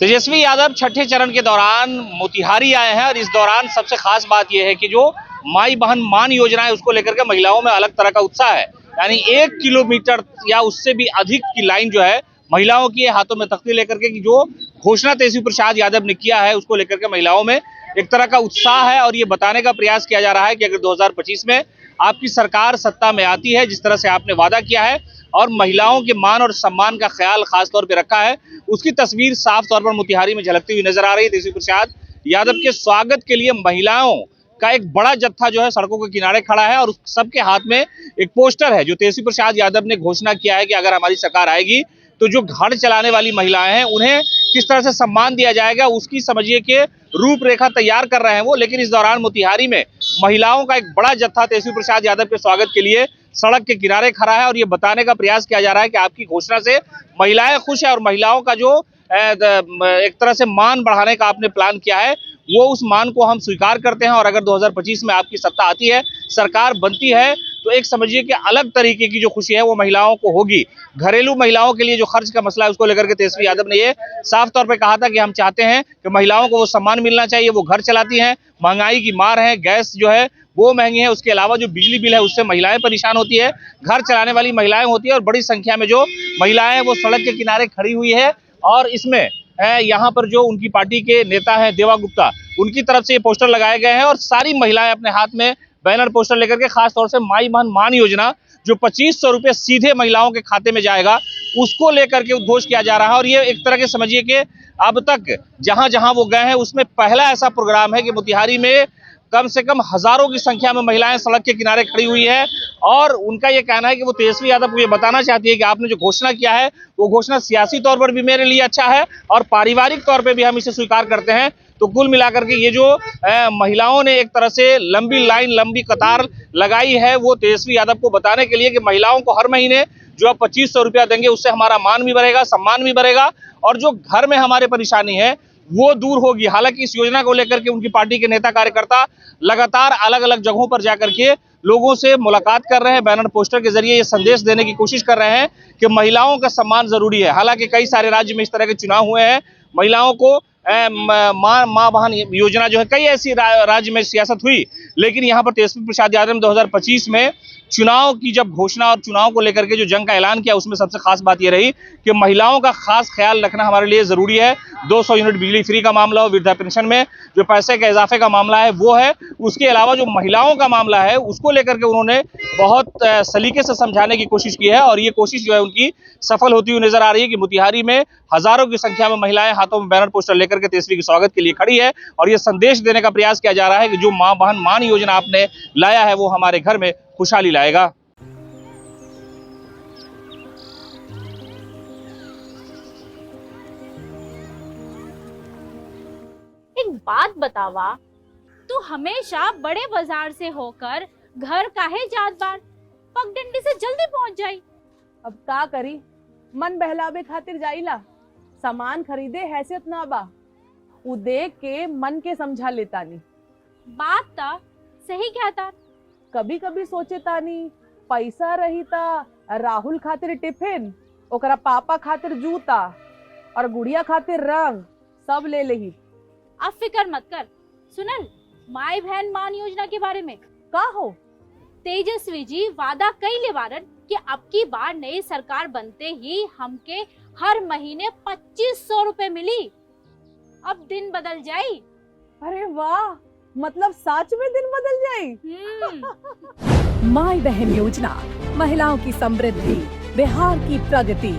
तेजस्वी यादव छठे चरण के दौरान मोतिहारी आए हैं और इस दौरान सबसे खास बात यह है कि जो माई बहन मान योजना है उसको लेकर के महिलाओं में अलग तरह का उत्साह है। यानी 1 किलोमीटर या उससे भी अधिक की लाइन जो है महिलाओं की हाथों में तख्ती लेकर के, कि जो घोषणा तेजस्वी प्रसाद यादव ने किया है उसको लेकर के महिलाओं में एक तरह का उत्साह है। और ये बताने का प्रयास किया जा रहा है कि अगर 2025 में आपकी सरकार सत्ता में आती है, जिस तरह से आपने वादा किया है और महिलाओं के मान और सम्मान का ख्याल खास तौर पे रखा है, उसकी तस्वीर साफ तौर पर मोतिहारी में झलकती हुई नजर आ रही है। तेजस्वी प्रसाद यादव के स्वागत के लिए महिलाओं का एक बड़ा जत्था जो है सड़कों के किनारे खड़ा है और सबके हाथ में एक पोस्टर है जो तेजस्वी प्रसाद यादव ने घोषणा किया है कि अगर हमारी सरकार आएगी तो जो घर चलाने वाली महिलाएं हैं उन्हें किस तरह से सम्मान दिया जाएगा, उसकी समझिए कि रूपरेखा तैयार कर रहे हैं वो। लेकिन इस दौरान मोतिहारी में महिलाओं का एक बड़ा जत्था तेजस्वी प्रसाद यादव के स्वागत के लिए सड़क के किनारे खड़ा है और ये बताने का प्रयास किया जा रहा है कि आपकी घोषणा से महिलाएं खुश है और महिलाओं का जो एक तरह से मान बढ़ाने का आपने प्लान किया है वो उस मान को हम स्वीकार करते हैं। और अगर 2025 में आपकी सत्ता आती है, सरकार बनती है, तो एक समझिए कि अलग तरीके की जो खुशी है वो महिलाओं को होगी। घरेलू महिलाओं के लिए जो खर्च का मसला है उसको लेकर के तेजस्वी यादव ने ये साफ तौर पे कहा था कि हम चाहते हैं कि महिलाओं को वो सम्मान मिलना चाहिए। वो घर चलाती हैं, महंगाई की मार है, गैस जो है वो महंगी है, उसके अलावा जो बिजली बिल है उससे महिलाएं परेशान होती है, घर चलाने वाली महिलाएं होती है और बड़ी संख्या में जो महिलाएं वो सड़क के किनारे खड़ी हुई है। और इसमें यहाँ पर जो उनकी पार्टी के नेता हैं देवा गुप्ता, उनकी तरफ से ये पोस्टर लगाए गए हैं और सारी महिलाएं अपने हाथ में बैनर पोस्टर लेकर के खास तौर से माई बहन मान योजना जो 2500 रुपये सीधे महिलाओं के खाते में जाएगा उसको लेकर के उद्घोष किया जा रहा है। और ये एक तरह के समझिए कि अब तक जहां जहां वो गए हैं उसमें पहला ऐसा प्रोग्राम है कि मोतिहारी में कम से कम हजारों की संख्या में महिलाएं सड़क के किनारे खड़ी हुई है। और उनका ये कहना है कि वो तेजस्वी यादव को ये बताना चाहती है कि आपने जो घोषणा किया है वो घोषणा सियासी तौर पर भी मेरे लिए अच्छा है और पारिवारिक तौर पर भी हम इसे स्वीकार करते हैं। तो कुल मिलाकर के ये जो महिलाओं ने एक तरह से लंबी लाइन, लंबी कतार लगाई है वो तेजस्वी यादव को बताने के लिए कि महिलाओं को हर महीने जो आप 2500 रुपया देंगे उससे हमारा मान भी बढ़ेगा, सम्मान भी बढ़ेगा और जो घर में हमारे परेशानी है वो दूर होगी। हालांकि इस योजना को लेकर के उनकी पार्टी के नेता कार्यकर्ता लगातार अलग अलग जगहों पर जाकर के लोगों से मुलाकात कर रहे हैं, बैनर पोस्टर के जरिए ये संदेश देने की कोशिश कर रहे हैं कि महिलाओं का सम्मान जरूरी है। हालांकि कई सारे राज्य में इस तरह के चुनाव हुए हैं, महिलाओं को माँ बहन योजना जो है कई ऐसी राज्य में सियासत हुई, लेकिन यहाँ पर तेजस्वी प्रसाद यादव ने 2025 में चुनाव की जब घोषणा और चुनाव को लेकर के जो जंग का ऐलान किया उसमें सबसे खास बात यह रही कि महिलाओं का खास ख्याल रखना हमारे लिए जरूरी है। 200 यूनिट बिजली फ्री का मामला हो, वृद्धा पेंशन में जो पैसे के इजाफे का मामला है वो है, उसके अलावा जो महिलाओं का मामला है उसको लेकर के उन्होंने बहुत सलीके से समझाने की कोशिश की है और ये कोशिश जो है उनकी सफल होती हुई नजर आ रही है कि मोतिहारी में हजारों की संख्या में महिलाएं हाथों में बैनर पोस्टर लेकर के तेजस्वी के स्वागत के लिए खड़ी है और ये संदेश देने का प्रयास किया जा रहा है कि जो मां बहन मान योजना आपने लाया है वो हमारे घर में खुशहाली लाएगा। एक बात बतावा, तू हमेशा बड़े बाजार से होकर घर काहे जात बार? पगडंडी से जल्दी पहुंच जाई। अब का करी, मन बहलावे खातिर जाइला, सामान खरीदे हैसियत ना बा, उ देख के मन के समझा लेता नी। बात ता सही कहता। कभी कभी सोचे तानी पैसा रही ता राहुल खातिर टिफिन, ओकरा पापा खातिर जूता और गुड़िया खातिर रंग सब ले लेही। अब फिक्र मत कर। सुनल माई बहन मान योजना के बारे में का हो? तेजस्वी जी वादा कइले बारन कि अब की बार नई सरकार बनते ही हमके हर महीने 2500 रुपए मिली। अब दिन बदल जाई। अरे वाह, मतलब सच में दिन बदल जाई। माई बहन योजना, महिलाओं की समृद्धि, बिहार की प्रगति।